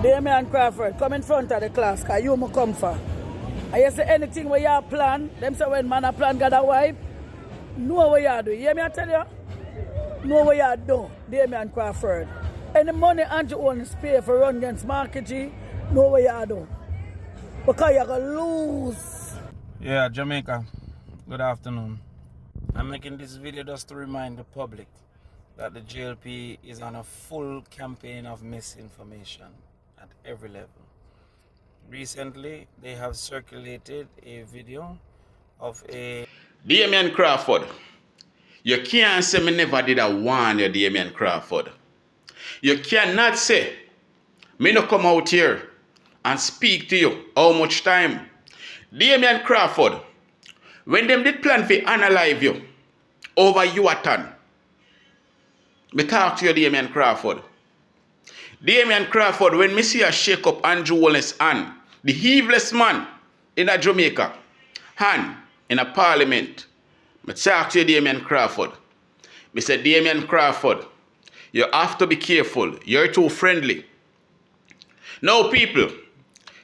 Damian Crawford, come in front of the class, because you may come for. And you say anything where you plan, them say when man a plan got a wife, know what you do. You hear me I tell you? Know what you do, Damian Crawford. Any money Andrew Holness pay for run against Marky G, know what you do. Because you're going to lose. Yeah, Jamaica, good afternoon. I'm making this video just to remind the public that the JLP is on a full campaign of misinformation at every level. Recently, they have circulated a video of a... Damian Crawford, you can't say me never did a warn you, Damian Crawford. You cannot say me no come out here and speak to you how much time. Damian Crawford, when them did plan to analyze you over Yuatan, me talk to you, Damian Crawford. Damian Crawford, when me see a shake up Andrew Holness hand, the heaveless man in a Jamaica, hand in a parliament, me talk to you, Damian Crawford. Me say, Damian Crawford, you have to be careful. You're too friendly. Now, people,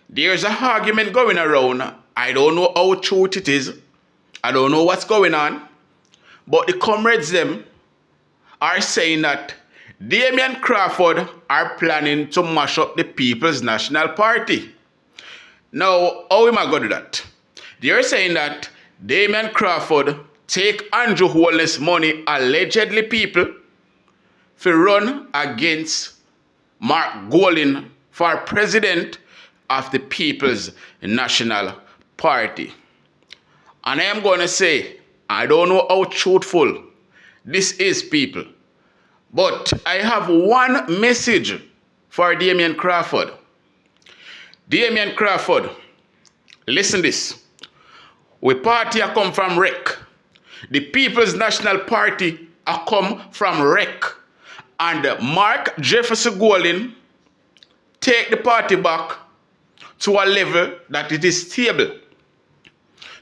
there's an argument going around. I don't know how true it is. I don't know what's going on. But the comrades them are saying that Damian Crawford are planning to mash up the People's National Party. Now, how am I going to do that? They're saying that Damian Crawford take Andrew Holness money, allegedly people, to run against Mark Golding for president of the People's National Party. And I am going to say, I don't know how truthful this is, people. But I have one message for Damian Crawford. Damian Crawford, listen this. We party a come from wreck. The People's National Party a come from wreck. And Mark Jefferson Golding take the party back to a level that it is stable.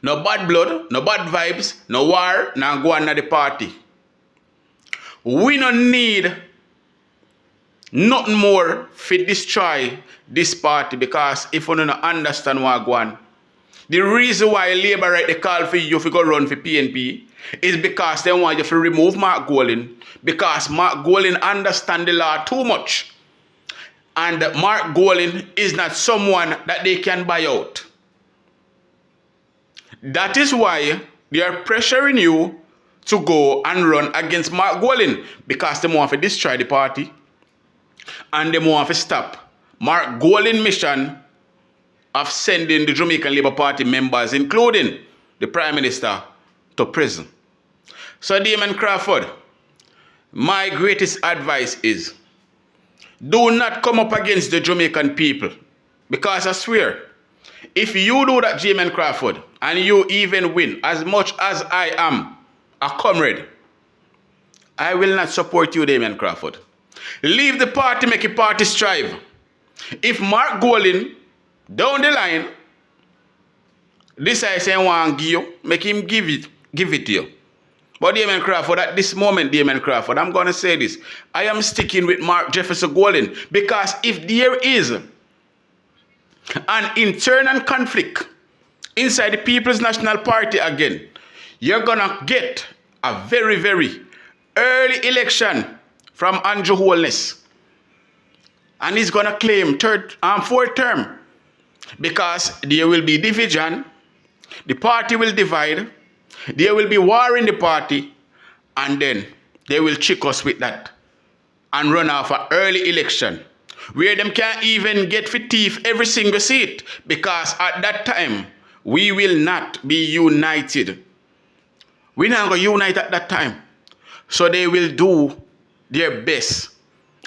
No bad blood, no bad vibes, no war, no go on the party. We don't need nothing more to destroy this party, because if you don't understand what go on, the reason why Labour write the call for you to go run for PNP is because they want you to remove Mark Golding, because Mark Golding understands the law too much. And Mark Golding is not someone that they can buy out. That is why they are pressuring you to go and run against Mark Golding, because they want to destroy the party and they want to stop Mark Golding's mission of sending the Jamaican Labour Party members, including the Prime Minister, to prison. So, Damian Crawford, my greatest advice is, do not come up against the Jamaican people, because I swear, if you do that, Damian Crawford, and you even win, as much as I am a comrade, I will not support you, Damian Crawford. Leave the party, make your party strive. If Mark Golding, down the line, decide say want to give you, make him give it to you. But Damian Crawford, at this moment, Damian Crawford, I'm going to say this. I am sticking with Mark Jefferson Golding, because if there is an internal conflict inside the People's National Party again, you're going to get a very, very early election from Andrew Holness. And he's going to claim fourth term, because there will be division, the party will divide, there will be war in the party, and then they will trick us with that and run off an early election where them can't even get for thief every single seat, because at that time we will not be united. We're not going to unite at that time. So they will do their best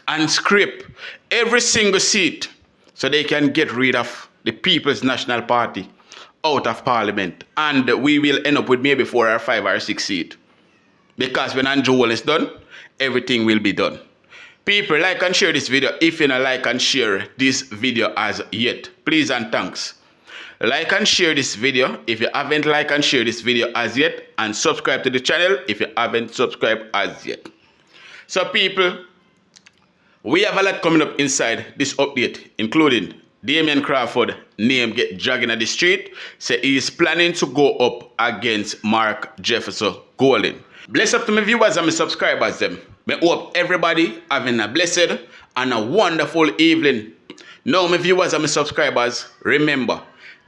and scrape every single seat so they can get rid of the People's National Party out of Parliament. And we will end up with maybe 4 or 5 or 6 seats. Because when Andrew Holness is done, everything will be done. People, like and share this video if you don't like and share this video as yet. Please and thanks. Like and share this video if you haven't liked and share this video as yet. And subscribe to the channel if you haven't subscribed as yet. So people, We have a lot coming up inside this update, including Damian Crawford name get dragging at the street, say he is planning to go up against Mark Jefferson Golden. Bless up to my viewers and my subscribers them. I hope everybody having a blessed and a wonderful evening. Now my viewers and my subscribers, remember,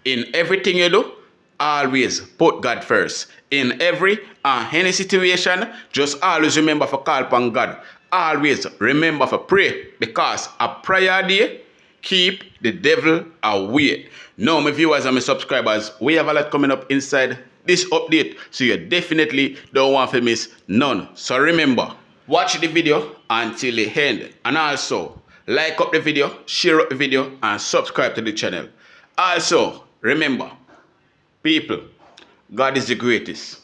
in everything you do, always put God first. In every and any situation, just always remember for call upon God. Always remember for pray, because a prayer day keep the devil away. Now my viewers and my subscribers, we have a lot coming up inside this update, so you definitely don't want to miss none. So remember, watch the video until the end, and also like up the video, share up the video, and subscribe to the channel. Also remember, people, God is the greatest.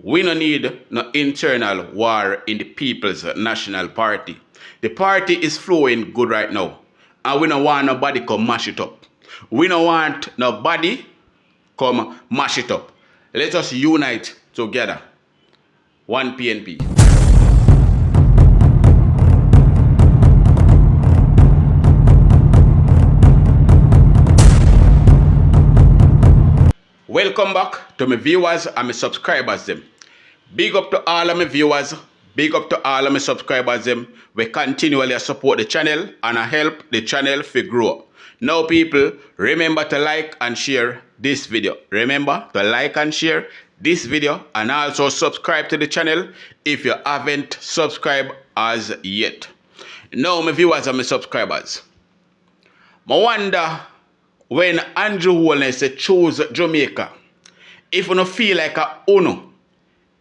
We don't need no internal war in the People's National Party. The party is flowing good right now, and we don't want nobody come mash it up. We don't want nobody come mash it up. Let us unite together. One PNP. Welcome back to my viewers and my subscribers them. Big up to all of my viewers, big up to all of my subscribers them. We continually support the channel and help the channel to grow. Now people, remember to like and share this video. Remember to like and share this video, and also subscribe to the channel if you haven't subscribed as yet. Now my viewers and my subscribers, I wonder, when Andrew Holness chose Jamaica, if you don't feel like a uno,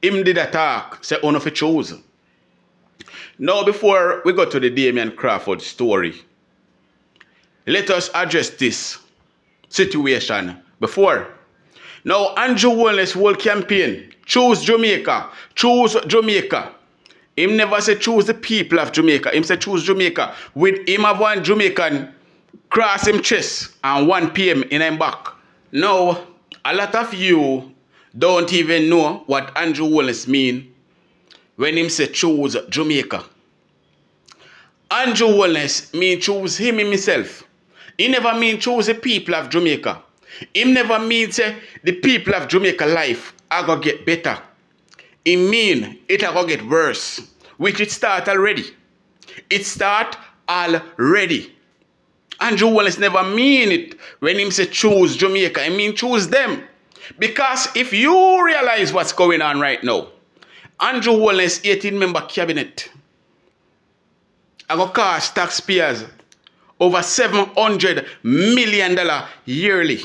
him did attack, say uno for choose. Now before we go to the Damian Crawford story, let us address this situation before. Now Andrew Holness whole campaign, choose Jamaica, choose Jamaica. Him never say choose the people of Jamaica, him say choose Jamaica. With him have one Jamaican cross him chest and 1 PM in him back. Now, a lot of you don't even know what Andrew Holness mean when him say choose Jamaica. Andrew Holness mean choose him himself. He never mean choose the people of Jamaica. He never mean say the people of Jamaica life are gonna get better. He mean it are gonna get worse, which it start already. It start already. Andrew Holness never mean it when him say choose Jamaica. I mean choose them. Because if you realize what's going on right now, Andrew Holness 18-member cabinet are going to cost taxpayers over $700 million yearly.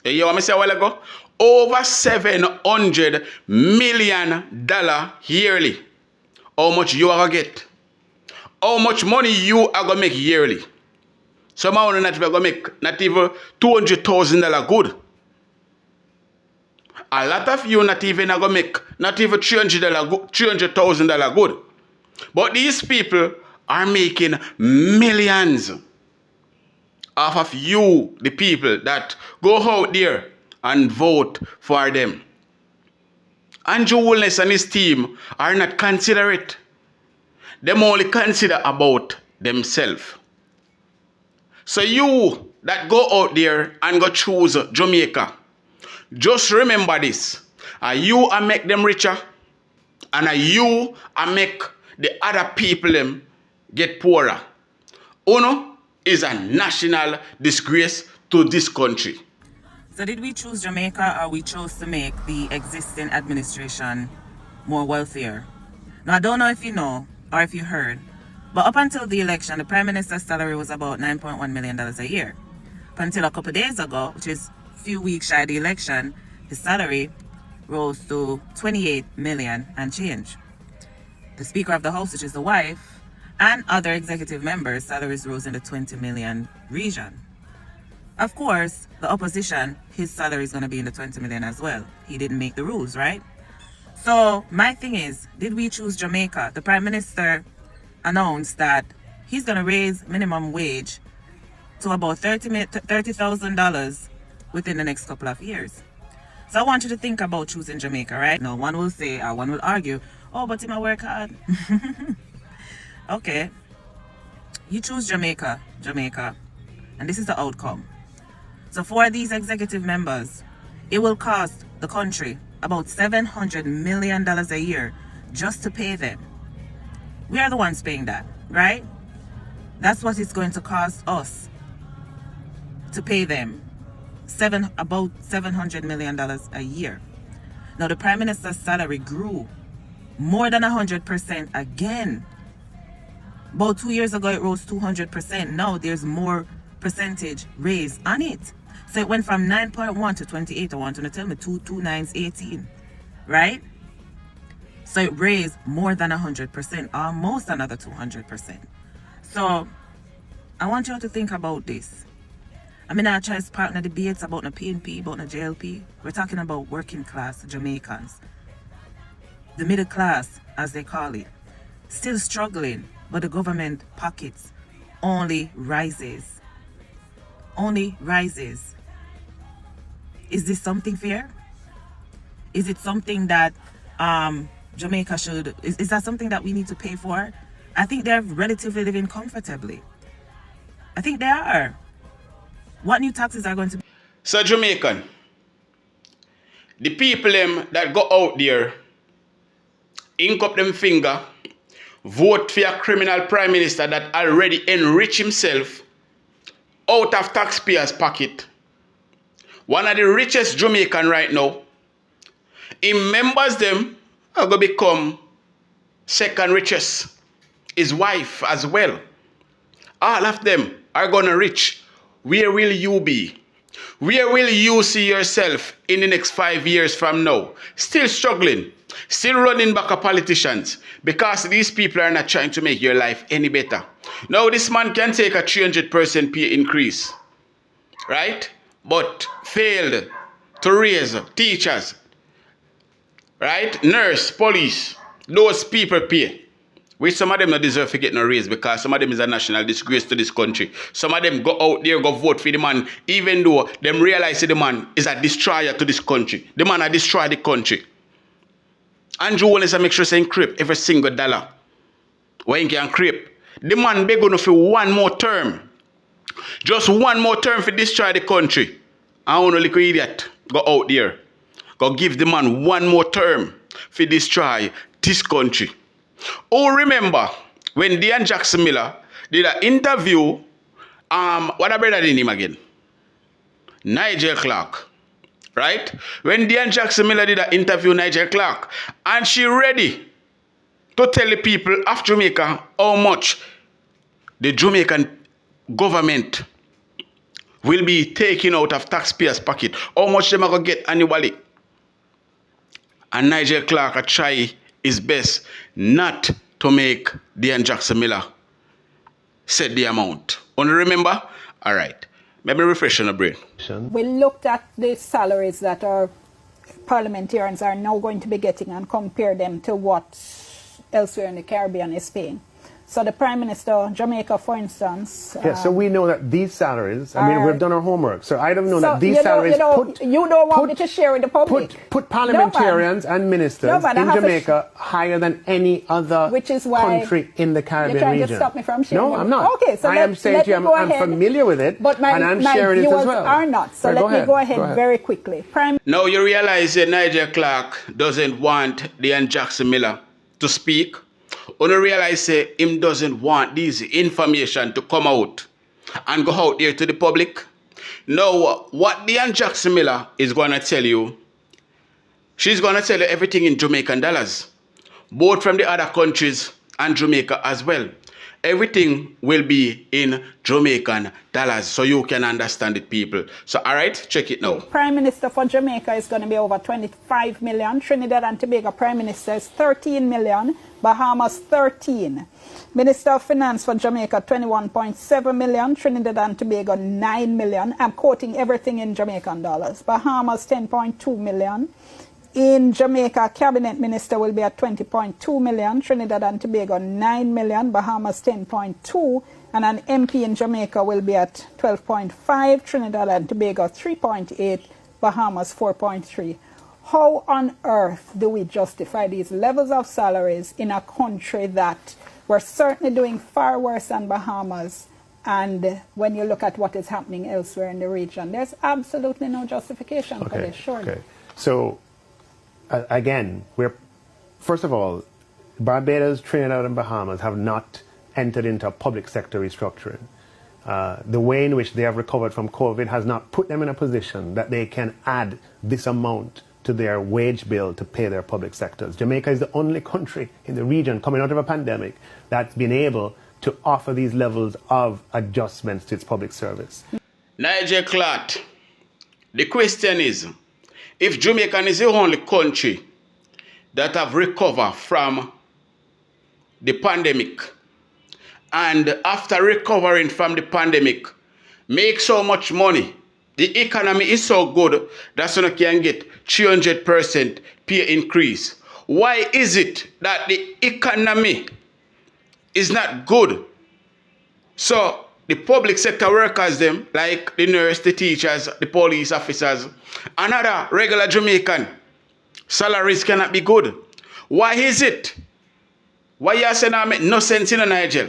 You hear what I said a while ago? Over $700 million yearly. How much you are going to get? How much money you are going to make yearly? Some are not going to make not even $200,000 good. A lot of you not even are going to make not even $300,000 good. But these people are making millions off of you, the people that go out there and vote for them. Andrew Holness and his team are not considerate. They only consider about themselves. So you that go out there and go choose Jamaica, just remember this. You make them richer, and you make the other people them get poorer. Uno is a national disgrace to this country. So did we choose Jamaica, or we chose to make the existing administration more wealthier? Now I don't know if you know or if you heard, but up until the election, the Prime Minister's salary was about $9.1 million a year. Up until a couple of days ago, which is a few weeks shy of the election, his salary rose to $28 million and change. The Speaker of the House, which is the wife, and other executive members' salaries rose in the $20 million region. Of course, the opposition, his salary is going to be in the $20 million as well. He didn't make the rules, right? So my thing is, did we choose Jamaica? The Prime Minister announced that he's going to raise minimum wage to about $30,000 within the next couple of years. So I want you to think about choosing Jamaica, right? Now, one will say, or one will argue, oh, but he might work hard. Okay, you choose Jamaica, and this is the outcome. So for these executive members, it will cost the country about $700 million a year just to pay them. We are the ones paying that, right? That's what it's going to cost us to pay them. About $700 million a year. Now the Prime Minister's salary grew more than 100% again. About 2 years ago it rose 200%. Now there's more percentage raise on it. So it went from 9.1 to 28. I want you to tell me 229 is 18, right? So it raised more than 100%, almost another 200%. So I want you to think about this. I mean, I try to partner debates about the PNP, about the JLP. We're talking about working class Jamaicans. The middle class, as they call it, still struggling, but the government pockets only rises. Only rises. Is this something fair? Is it something that Jamaica should, is that something that we need to pay for? I think they're relatively living comfortably. I think they are. What new taxes are going to be? So Jamaican, the people them that go out there, ink up them finger, vote for a criminal prime minister that already enriched himself out of taxpayers' pocket. One of the richest Jamaican right now. Him members them are going to become second richest. His wife as well. All of them are going to reach. Where will you be? Where will you see yourself in the next 5 years from now? Still struggling, still running back at politicians because these people are not trying to make your life any better. Now this man can take a 300% pay increase, right? But failed to raise teachers, right? Nurse, police, those people pay. Which some of them don't deserve to get no raise because some of them is a national disgrace to this country. Some of them go out there, go vote for the man, even though them realize the man is a destroyer to this country. The man has destroyed the country. Andrew Holness make sure saying creep every single dollar. Why he can creep? The man beg on for one more term. Just one more term for destroy the country. I want to little idiot go out there. Go give the man one more term for destroy this country. Oh, remember when Damian Jackson Miller did an interview, what a brother name again? Nigel Clark, right? When Damian Jackson Miller did an interview Nigel Clark, and she ready to tell the people of Jamaica how much the Jamaican government will be taking out of taxpayers' pocket, how much them are going to get annually. And Nigel Clark try his best not to make Damian Jackson Miller set the amount. Only remember? All right. Let me refresh on the brain. We looked at the salaries that our parliamentarians are now going to be getting and compare them to what elsewhere in the Caribbean is paying. So the Prime Minister, Jamaica, for instance... Yeah, so we know that these salaries, I mean, we've done our homework. So I don't know that these salaries you don't want me to share with the public. Put parliamentarians and ministers in Jamaica higher than any other country in the Caribbean region. You're trying to stop me from sharing. No, I'm not. Okay, so I am saying to you, I'm familiar with it, but and I'm sharing it as well. Are not. So let me go ahead very quickly. Now you realize that Nigel Clark doesn't want Damian Jackson Miller to speak. Only realize him doesn't want this information to come out and go out there to the public. Now, what Damian Jackson Miller is going to tell you, she's going to tell you everything in Jamaican dollars, both from the other countries and Jamaica as well. Everything will be in Jamaican dollars so you can understand it, people. So, all right, check it now. Prime Minister for Jamaica is going to be over 25 million. Trinidad and Tobago Prime Minister is 13 million. Bahamas 13. Minister of Finance for Jamaica 21.7 million. Trinidad and Tobago 9 million. I'm quoting everything in Jamaican dollars. Bahamas 10.2 million. In Jamaica, Cabinet Minister will be at 20.2 million. Trinidad and Tobago 9 million. Bahamas 10.2. And an MP in Jamaica will be at 12.5. Trinidad and Tobago 3.8. Bahamas 4.3. How on earth do we justify these levels of salaries in a country that We're certainly doing far worse than Bahamas. And when you look at what is happening elsewhere in the region, there's absolutely no justification for this, surely. Okay. So, again, first of all, Barbados, Trinidad, and Bahamas have not entered into public sector restructuring. The way in which they have recovered from COVID has not put them in a position that they can add this amount to their wage bill to pay their public sectors. Jamaica is the only country in the region coming out of a pandemic that's been able to offer these levels of adjustments to its public service. Nigel Clark, the question is, if Jamaica is the only country that have recovered from the pandemic, and after recovering from the pandemic, make so much money, the economy is so good that someone can get 300% pay increase. Why is it that the economy is not good? So the public sector workers, them, like the nurse, the teachers, the police officers, another regular Jamaican, salaries cannot be good. Why is it? Why you saying that make no sense in Nigel?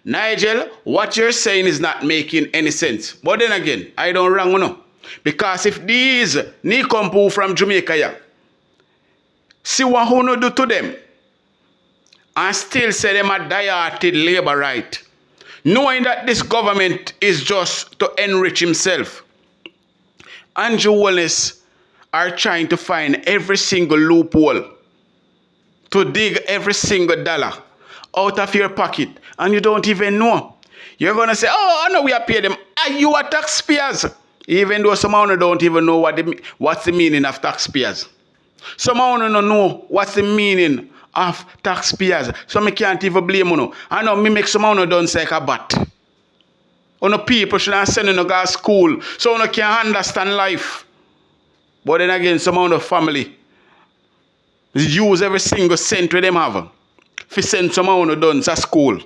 Nigel, what you're saying is not making any sense. But then again, I don't wrong, no. Because if these Nikompu from Jamaica, yeah, see what who no do to them, and still say them a die-hearted labor right, knowing that this government is just to enrich himself. Andrew Holness are trying to find every single loophole to dig every single dollar out of your pocket, and you don't even know. You're going to say, oh, I know we are paying them. Are you a taxpayers? Even though some of them don't even know what's the meaning of taxpayers. Some of them don't know what's the meaning of taxpayers. So I can't even blame you. I know me make some of them don't say a bat. People should not send you to go to school so you can understand life. But then again, some of the family use every single cent where them have to send some of them to school.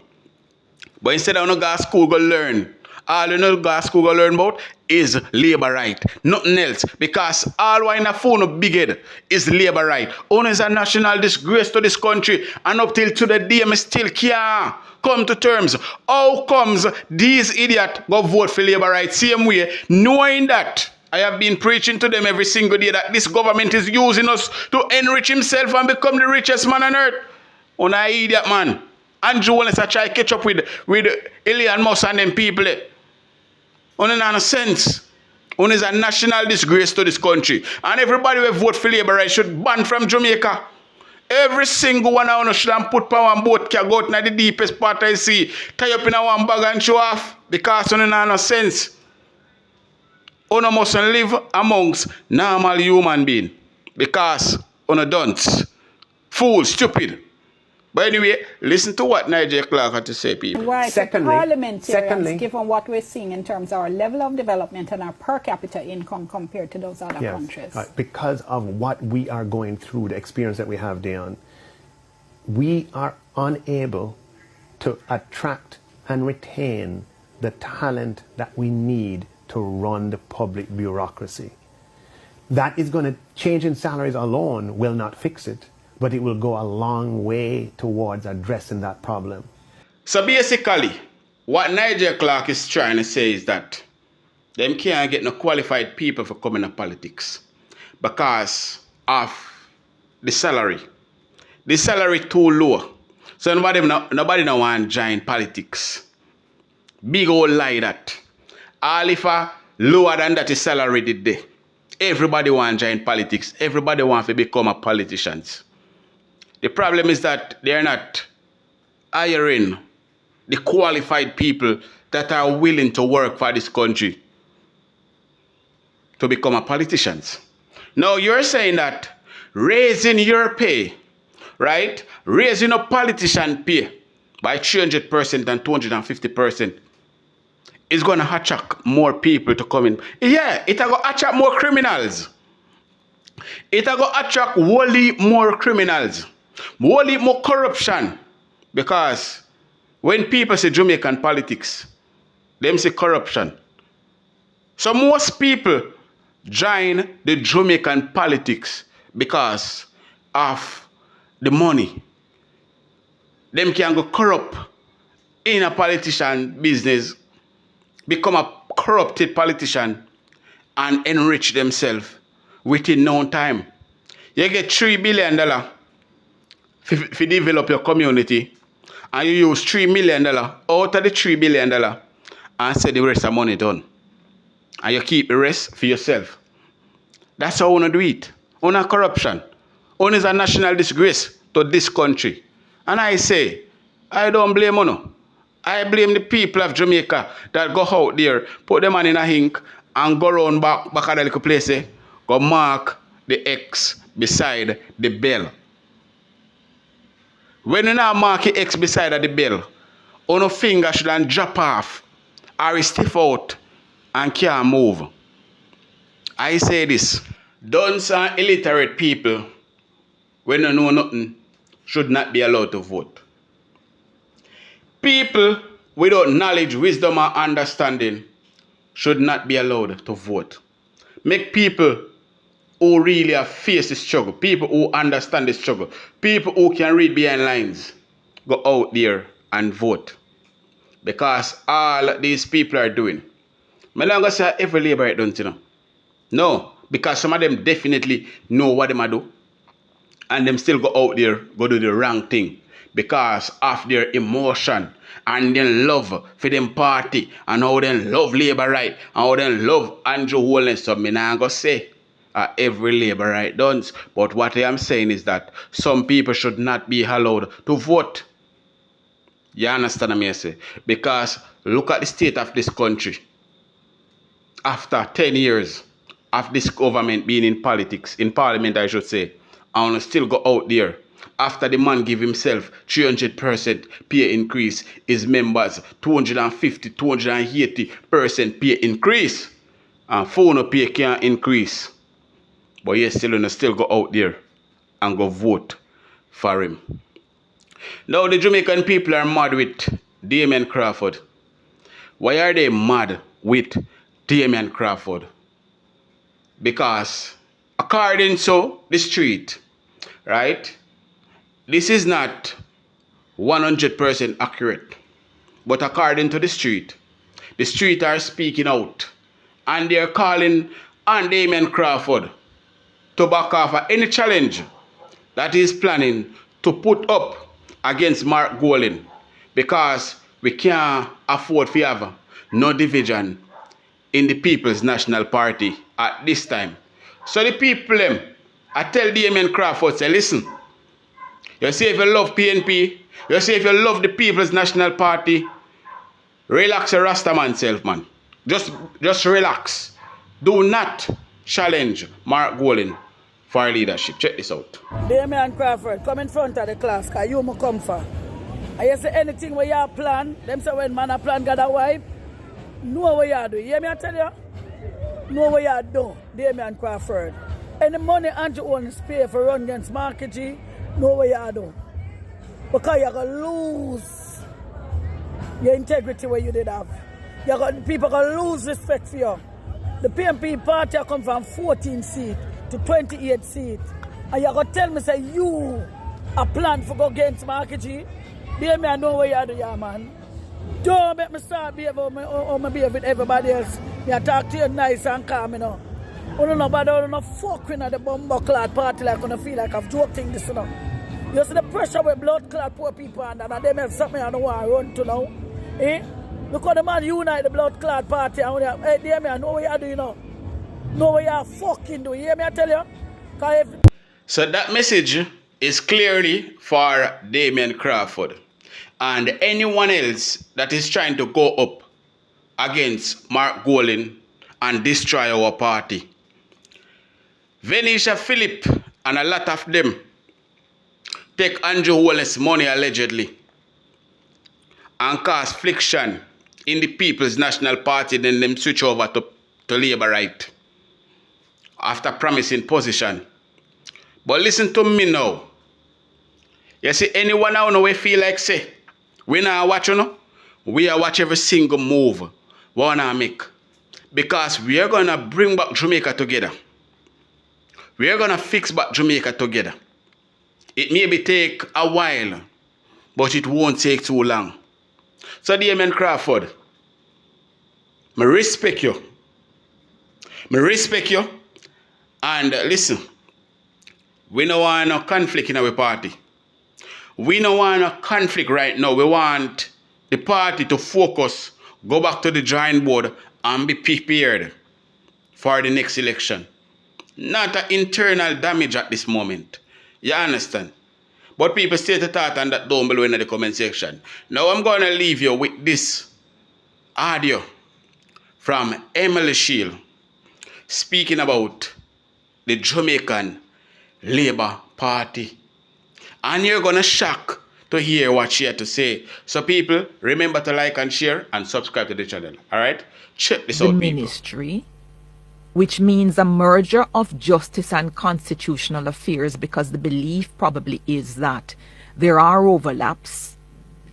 But instead of go to school, go learn. All you know go to school, go learn about is labor right. Nothing else. Because all why in a phone big head is labor right. Only is a national disgrace to this country. And up till today, me still can't come to terms. How comes these idiots go vote for labor right same way, knowing that I have been preaching to them every single day that this government is using us to enrich himself and become the richest man on earth. On an idiot, man. Andrew Holness I try to catch up with Elon Musk and them people. On a sense. On is a national disgrace to this country. And everybody who vote for labor right should ban from Jamaica. Every single one of us should put power on boat, can go out in the deepest part of the sea, tie up in a one bag and show off. Because on no sense. One must live amongst normal human beings. Because on dunce. Fool, stupid. But anyway, listen to what Nigel Clark had to say, people. Right, parliamentarians, given what we're seeing in terms of our level of development and our per capita income compared to those other countries. Because of what we are going through, the experience that we have, Dion, we are unable to attract and retain the talent that we need to run the public bureaucracy. That is going to change in salaries alone will not fix it. But it will go a long way towards addressing that problem. So basically, what Nigel Clark is trying to say is that them can't get no qualified people for coming to politics because of the salary. The salary too low. So nobody no want to join politics. Big old lie that. All if a lower than that is salary did they. Everybody want to join politics. Everybody want to become a politicians. The problem is that they are not hiring the qualified people that are willing to work for this country to become a politicians. Now you're saying that raising your pay, right? Raising a politician pay by 300% and 250% is going to attract more people to come in. Yeah, it's going to attract more criminals. It's going to attract wholly more criminals. Wholly more corruption. Because when people say Jamaican politics, them say corruption. So most people join the Jamaican politics because of the money. them can go corrupt in a politician business, become a corrupted politician, and enrich themselves within no time. You get $3 billion to develop your community, and you use $3 million out of the $3 billion and say the rest of money done. And you keep the rest for yourself. That's how you want to do it. On a corruption. On is a national disgrace to this country. And I say, I don't blame you. I blame the people of Jamaica that go out there, put them in a ink, and go round back at the little place, go mark the X beside the bell. When you now mark the X beside the bell, on your finger shouldn't drop off or stiff out and can't move. I say this, dunce and illiterate people, when you know nothing, should not be allowed to vote. People without knowledge, wisdom, and understanding should not be allowed to vote. Make people who really have faced the struggle, people who understand the struggle, people who can read behind lines, go out there and vote. Because all these people are doing. I'm not going to say every labor right done, you know. No, because some of them definitely know what they do. And them still go out there, go do the wrong thing. Because of their emotion and their love for them party and how they love labor right and how they love Andrew Holness. So I'm not going to say every labor right done. But what I am saying is that some people should not be allowed to vote. You understand what I say? Because look at the state of this country. After 10 years of this government being in politics, in parliament I should say, and still go out there. After the man give himself 300% pay increase, his members 250, 280% pay increase. And phone pay can't increase. But yes, still go out there and go vote for him. Now the Jamaican people are mad with Damian Crawford. Why are they mad with Damian Crawford? Because according to the street, right, this is not 100% accurate. But according to the street are speaking out. And they're calling on Damian Crawford to back off of any challenge that he's planning to put up against Mark Golding. Because we can't afford to have no division in the People's National Party at this time. So the people, I tell Damian Crawford, say, listen, you see if you love PNP, you see if you love the People's National Party, relax your Rastaman self, man. Just relax. Do not challenge Mark Golding for leadership. Check this out. Damian Crawford, come in front of the class, because you must come for. And you say anything where you plan, them say when man a plan got a wife, know what you do. You hear me I tell you? Know what you do, Damian Crawford. Any money Andrew Holness pay for run against Mark G, know what you do. Because you're going to lose your integrity where you did have. People are going to lose respect for you. The PNP party come from 14 seats to 28 seats. And you're going to tell me, say, you a plan for go against Mark G? Damian, know what you do, yeah, man. Don't make me start behave how I behave with everybody else. I talk to you nice and calm, you know. You don't know about you fuck with the bumbo-clad party like you feel like I've joking this, you know. You see the pressure with blood-clad poor people under and them have something I don't want to run to now. Eh? Look how the man unite the blood-clad party and hey, Damian, know what you do, you know. Know what you fucking do. You hear me I tell you? So that message is clearly for Damian Crawford and anyone else that is trying to go up against Mark Golding and destroy our party. Venetia Phillip and a lot of them take Andrew Holness money allegedly and cause friction in the People's National Party, then them switch over to Labour right after promising position. But listen to me now. You see, anyone out now feel like say, we now watch, you know, we are watch every single move we wanna make. Because we are gonna bring back Jamaica together. We are gonna fix back Jamaica together. It maybe take a while, but it won't take too long. So Damian Crawford, I respect you. I respect you. And listen, we don't want no conflict in our party. We don't want no conflict right now. We want the party to focus, go back to the drawing board and be prepared for the next election. Not an internal damage at this moment. You understand? But people state a thought on that down below in the comment section. Now I'm going to leave you with this audio from Emily Shield speaking about the Jamaican Labour Party. And you're going to shock to hear what she had to say. So people, remember to like and share and subscribe to the channel. Alright? Check this out, people. Ministry, which means a merger of justice and constitutional affairs, because the belief probably is that there are overlaps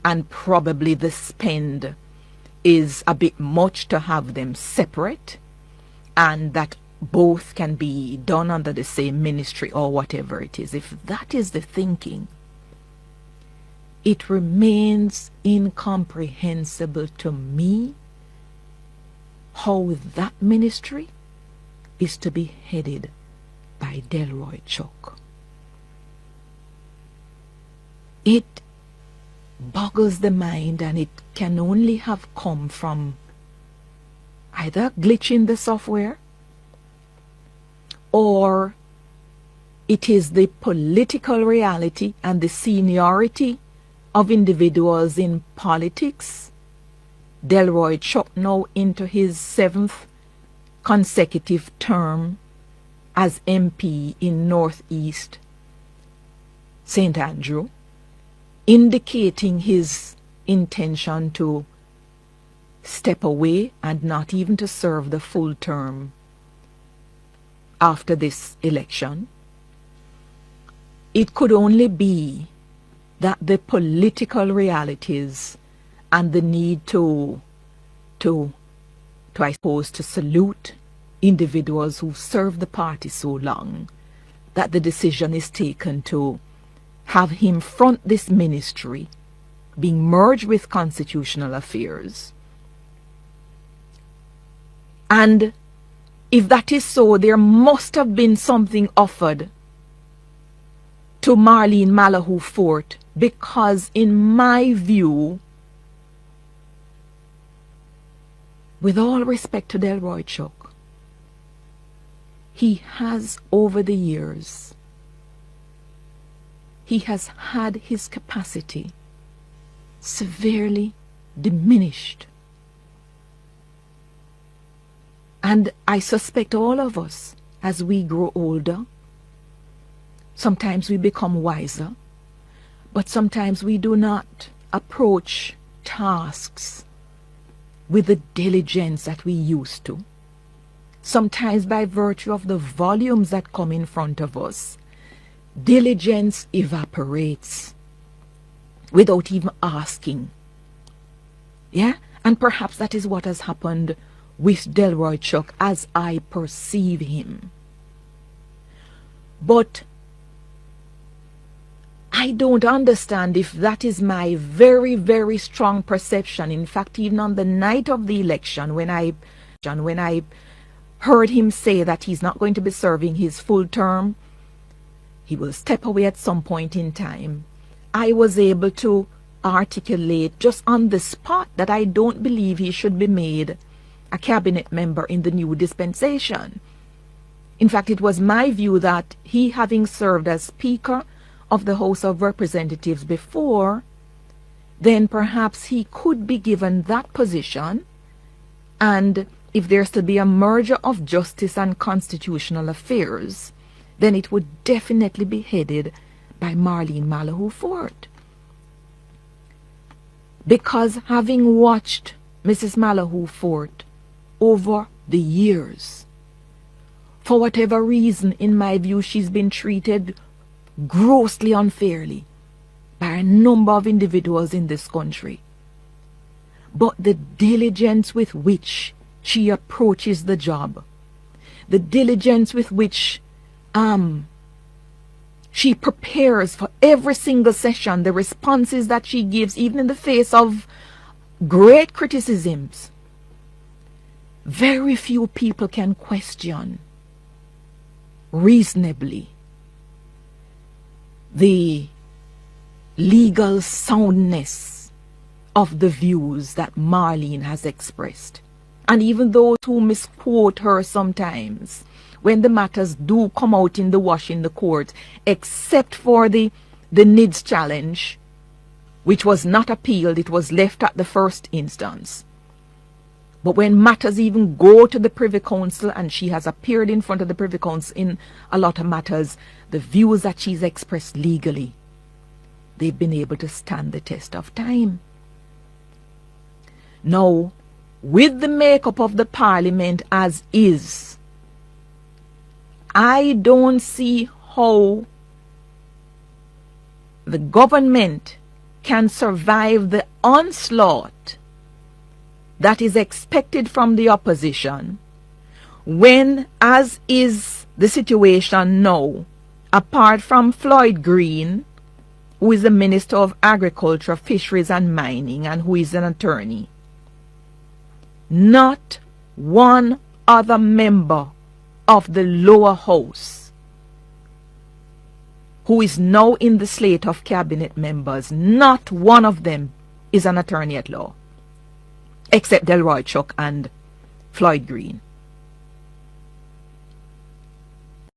and probably the spend is a bit much to have them separate, and that both can be done under the same ministry or whatever it is. If that is the thinking, it remains incomprehensible to me how that ministry is to be headed by Delroy Chuck. It boggles the mind, and it can only have come from either a glitch in the software, or it is the political reality and the seniority of individuals in politics. Delroy Chuck now into his 7th consecutive term as MP in Northeast St. Andrew, indicating his intention to step away and not even to serve the full term after this election. It could only be that the political realities and the need to I suppose, to salute individuals who've served the party so long, that the decision is taken to have him front this ministry, being merged with constitutional affairs. And if that is so, there must have been something offered to Marlene Malahoo Fort, because in my view, with all respect to Delroy Chuck, he has over the years, he has had his capacity severely diminished. And I suspect all of us, as we grow older, sometimes we become wiser, but sometimes we do not approach tasks with the diligence that we used to. Sometimes by virtue of the volumes that come in front of us, diligence evaporates without even asking. Yeah? And perhaps that is what has happened with Delroy Chuck as I perceive him. But I don't understand if that is my very, very strong perception. In fact, even on the night of the election, when I heard him say that he's not going to be serving his full term, he will step away at some point in time, I was able to articulate just on the spot that I don't believe he should be made a cabinet member in the new dispensation. In fact, it was my view that he, having served as Speaker of the House of Representatives before, then perhaps he could be given that position, and if there's to be a merger of justice and constitutional affairs, then it would definitely be headed by Marlene Malahoo Fort. Because having watched Mrs. Malahoo Fort over the years, for whatever reason, in my view, she's been treated grossly unfairly by a number of individuals in this country. But the diligence with which she approaches the job, the diligence with which She prepares for every single session, the responses that she gives, even in the face of great criticisms. Very few people can question reasonably the legal soundness of the views that Marlene has expressed. And even those who misquote her sometimes, when the matters do come out in the wash in the court, except for the NIDS challenge, which was not appealed, it was left at the first instance. But when matters even go to the Privy Council, and she has appeared in front of the Privy Council in a lot of matters, the views that she's expressed legally, they've been able to stand the test of time. Now, with the makeup of the Parliament as is, I don't see how the government can survive the onslaught that is expected from the opposition when, as is the situation now, apart from Floyd Green, who is the Minister of Agriculture, Fisheries and Mining, and who is an attorney, not one other member of the lower house who is now in the slate of cabinet members, not one of them is an attorney at law, except Delroy Chuck and Floyd Green.